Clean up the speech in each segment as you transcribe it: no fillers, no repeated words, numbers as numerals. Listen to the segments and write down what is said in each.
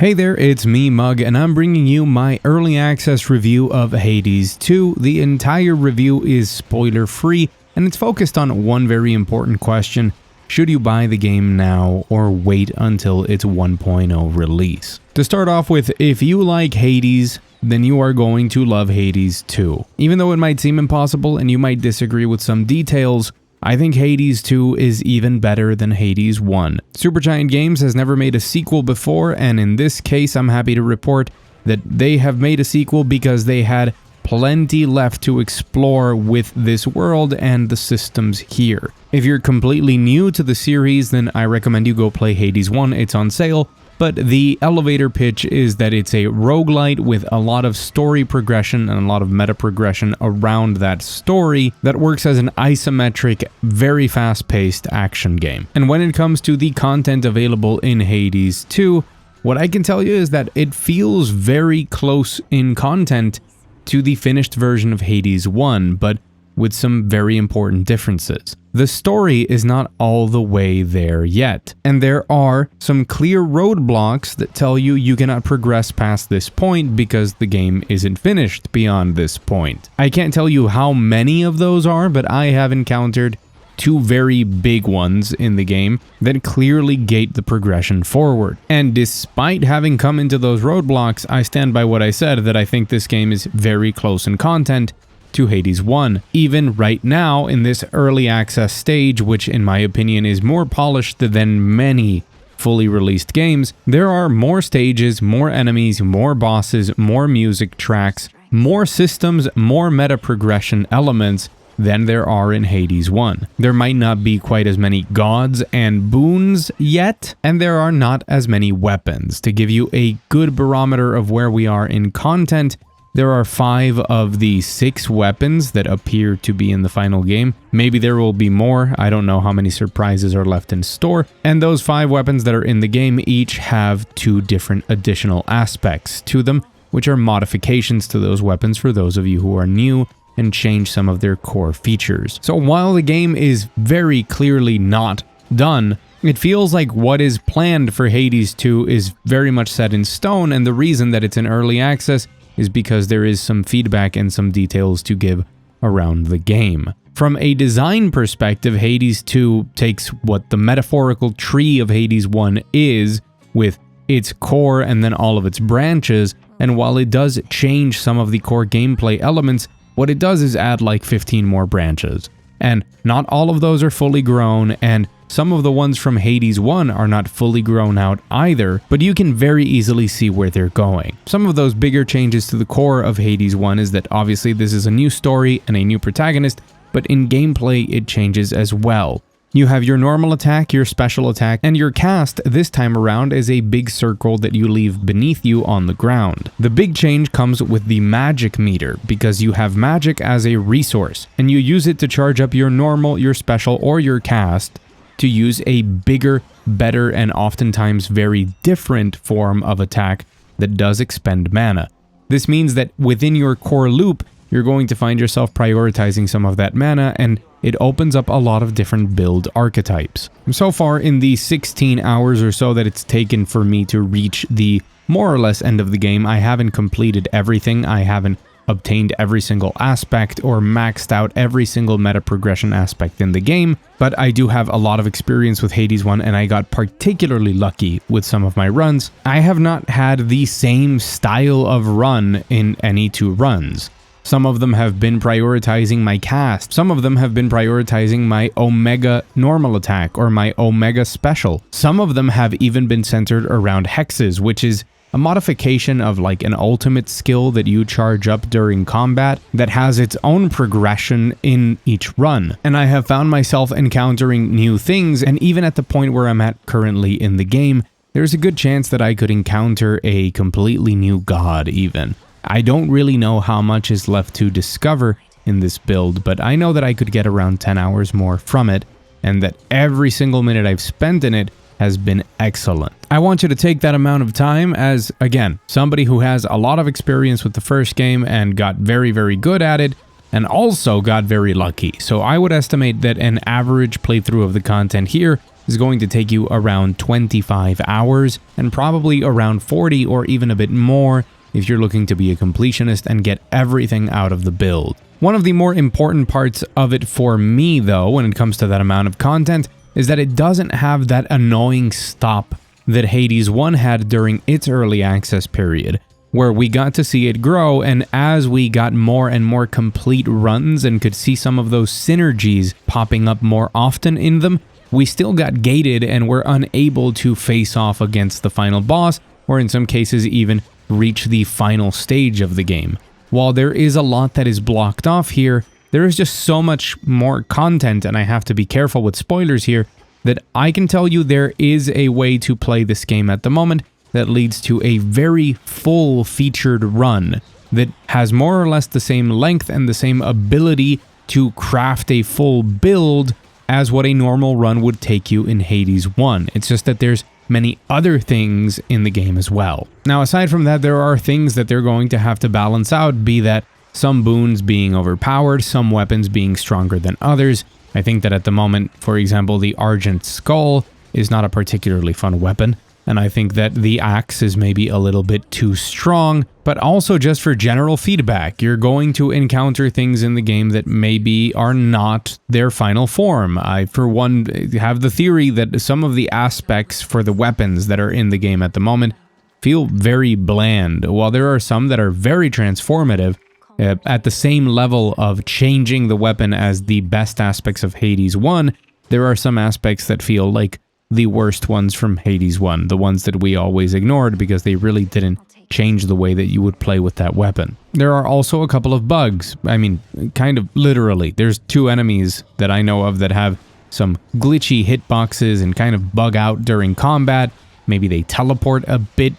Hey there, it's me, Mug, and I'm bringing you my early access review of Hades 2. The entire review is spoiler-free, and it's focused on one very important question: should you buy the game now or wait until its 1.0 release? To start off with, if you like Hades, then you are going to love Hades 2. Even though it might seem impossible and you might disagree with some details, I think Hades 2 is even better than Hades 1. Supergiant Games has never made a sequel before, and in this case I'm happy to report that they have made a sequel because they had plenty left to explore with this world and the systems here. If you're completely new to the series, then I recommend you go play Hades 1, it's on sale. But the elevator pitch is that it's a roguelite with a lot of story progression and a lot of meta progression around that story that works as an isometric, very fast-paced action game. And when it comes to the content available in Hades 2, what I can tell you is that it feels very close in content to the finished version of Hades 1, but with some very important differences. The story is not all the way there yet, and there are some clear roadblocks that tell you you cannot progress past this point because the game isn't finished beyond this point. I can't tell you how many of those are, but I have encountered two very big ones in the game that clearly gate the progression forward. And despite having come into those roadblocks, I stand by what I said, that I think this game is very close in content to Hades 1. Even right now, in this early access stage, which in my opinion is more polished than many fully released games, there are more stages, more enemies, more bosses, more music tracks, more systems, more meta progression elements than there are in Hades 1. There might not be quite as many gods and boons yet, and there are not as many weapons. To give you a good barometer of where we are in content, there are 5 of the 6 weapons that appear to be in the final game. Maybe there will be more, I don't know how many surprises are left in store. And those 5 weapons that are in the game each have 2 different additional aspects to them, which are modifications to those weapons for those of you who are new and change some of their core features. So while the game is very clearly not done, it feels like what is planned for Hades 2 is very much set in stone, and the reason that it's in early access is because there is some feedback and some details to give around the game. From a design perspective, Hades 2 takes what the metaphorical tree of Hades 1 is, with its core and then all of its branches, and while it does change some of the core gameplay elements, what it does is add like 15 more branches. And not all of those are fully grown, and some of the ones from Hades 1 are not fully grown out either, but you can very easily see where they're going. Some of those bigger changes to the core of Hades 1 is that obviously this is a new story and a new protagonist, but in gameplay it changes as well. You have your normal attack, your special attack, and your cast this time around is a big circle that you leave beneath you on the ground. The big change comes with the magic meter, because you have magic as a resource, and you use it to charge up your normal, your special, or your cast to use a bigger, better, and oftentimes very different form of attack that does expend mana. This means that within your core loop, you're going to find yourself prioritizing some of that mana, and it opens up a lot of different build archetypes. So far in the 16 hours or so that it's taken for me to reach the more or less end of the game, I haven't completed everything. I haven't obtained every single aspect or maxed out every single meta progression aspect in the game, but I do have a lot of experience with Hades 1 and I got particularly lucky with some of my runs. I have not had the same style of run in any 2 runs. Some of them have been prioritizing my cast. Some of them have been prioritizing my Omega normal attack or my Omega special. Some of them have even been centered around hexes, which is a modification of like an ultimate skill that you charge up during combat that has its own progression in each run. And I have found myself encountering new things, and even at the point where I'm at currently in the game, there's a good chance that I could encounter a completely new god even. I don't really know how much is left to discover in this build, but I know that I could get around 10 hours more from it, and that every single minute I've spent in it has been excellent. I want you to take that amount of time as, again, somebody who has a lot of experience with the first game and got very, very good at it, and also got very lucky. So I would estimate that an average playthrough of the content here is going to take you around 25 hours and probably around 40 or even a bit more if you're looking to be a completionist and get everything out of the build. One of the more important parts of it for me, though, when it comes to that amount of content, is that it doesn't have that annoying stop that Hades 1 had during its early access period, where we got to see it grow, and as we got more and more complete runs and could see some of those synergies popping up more often in them, we still got gated and were unable to face off against the final boss, or in some cases even reach the final stage of the game. While there is a lot that is blocked off here, there is just so much more content, and I have to be careful with spoilers here, that I can tell you there is a way to play this game at the moment that leads to a very full featured run that has more or less the same length and the same ability to craft a full build as what a normal run would take you in Hades 1. It's just that there's many other things in the game as well. Now, aside from that, there are things that they're going to have to balance out, be that some boons being overpowered, some weapons being stronger than others. I think that at the moment, for example, the Argent Skull is not a particularly fun weapon, and I think that the axe is maybe a little bit too strong, but also just for general feedback, you're going to encounter things in the game that maybe are not their final form. I, for one, have the theory that some of the aspects for the weapons that are in the game at the moment feel very bland, while there are some that are very transformative, at the same level of changing the weapon as the best aspects of Hades 1, there are some aspects that feel like the worst ones from Hades 1, the ones that we always ignored because they really didn't change the way that you would play with that weapon. There are also a couple of bugs. I mean, kind of literally. There's 2 enemies that I know of that have some glitchy hitboxes and kind of bug out during combat. Maybe they teleport a bit,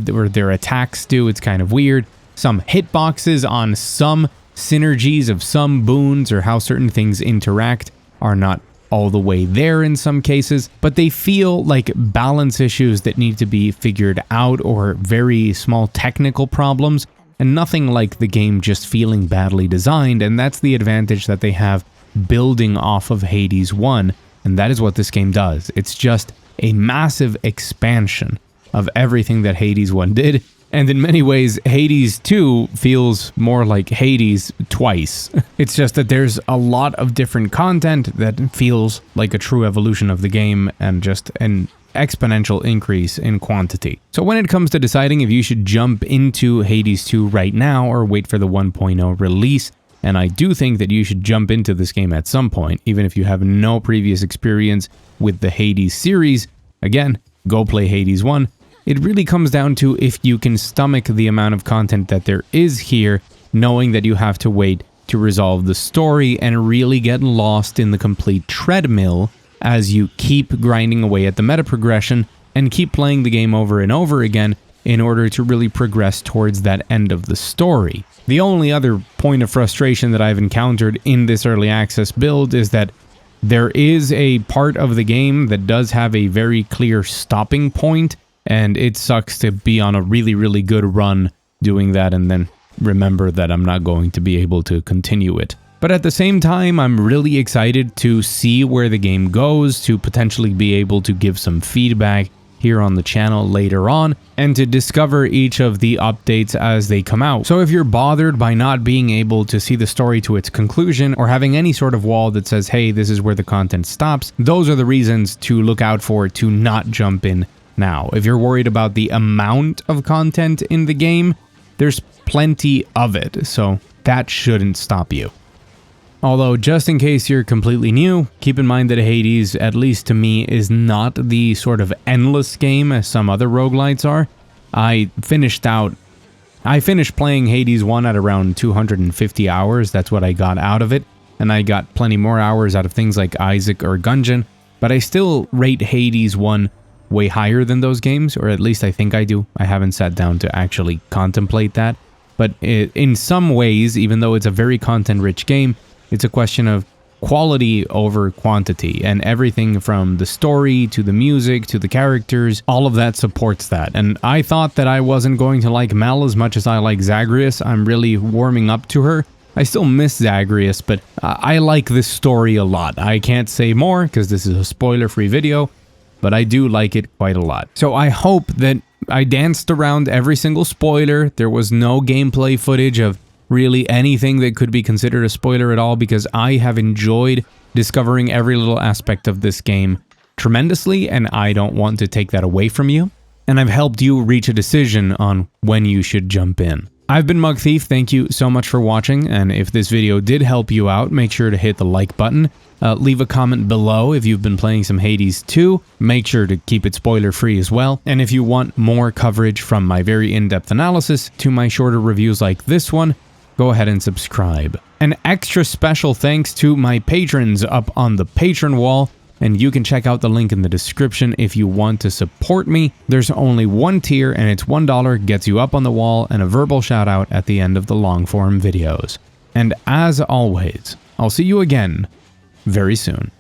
or their attacks do. It's kind of weird. Some hitboxes on some synergies of some boons or how certain things interact are not all the way there in some cases, but they feel like balance issues that need to be figured out or very small technical problems, and nothing like the game just feeling badly designed, and that's the advantage that they have building off of Hades 1, and that is what this game does. It's just a massive expansion of everything that Hades 1 did. And in many ways, Hades 2 feels more like Hades twice. It's just that there's a lot of different content that feels like a true evolution of the game and just an exponential increase in quantity. So when it comes to deciding if you should jump into Hades 2 right now or wait for the 1.0 release, and I do think that you should jump into this game at some point, even if you have no previous experience with the Hades series, again, go play Hades 1. It really comes down to if you can stomach the amount of content that there is here, knowing that you have to wait to resolve the story and really get lost in the complete treadmill as you keep grinding away at the meta progression and keep playing the game over and over again in order to really progress towards that end of the story. The only other point of frustration that I've encountered in this early access build is that there is a part of the game that does have a very clear stopping point, and it sucks to be on a really, really good run doing that and then remember that I'm not going to be able to continue it. But at the same time, I'm really excited to see where the game goes, to potentially be able to give some feedback here on the channel later on, and to discover each of the updates as they come out. So if you're bothered by not being able to see the story to its conclusion or having any sort of wall that says, hey, this is where the content stops, those are the reasons to look out for to not jump in now. If you're worried about the amount of content in the game, there's plenty of it, so that shouldn't stop you. Although, just in case you're completely new, keep in mind that Hades, at least to me, is not the sort of endless game as some other roguelites are. I finished playing Hades 1 at around 250 hours, that's what I got out of it, and I got plenty more hours out of things like Isaac or Gungeon, but I still rate Hades 1 way higher than those games, or at least I think I do. I haven't sat down to actually contemplate that, but in some ways, even though it's a very content-rich game, it's a question of quality over quantity, and everything from the story to the music to the characters, all of that supports that. And I thought that I wasn't going to like Mel as much as I like Zagreus. I'm really warming up to her, I still miss Zagreus, but I like this story a lot. I can't say more because this is a spoiler-free video, but I do like it quite a lot. So I hope that I danced around every single spoiler. There was no gameplay footage of really anything that could be considered a spoiler at all, because I have enjoyed discovering every little aspect of this game tremendously, and I don't want to take that away from you. And I've helped you reach a decision on when you should jump in. I've been Mugthief, thank you so much for watching, and if this video did help you out, make sure to hit the like button. Leave a comment below if you've been playing some Hades 2. Make sure to keep it spoiler free as well. And if you want more coverage from my very in-depth analysis to my shorter reviews like this one, go ahead and subscribe. An extra special thanks to my patrons up on the Patreon wall, and you can check out the link in the description if you want to support me. There's only one tier, and it's $1, gets you up on the wall and a verbal shout out at the end of the long form videos. And as always, I'll see you again very soon.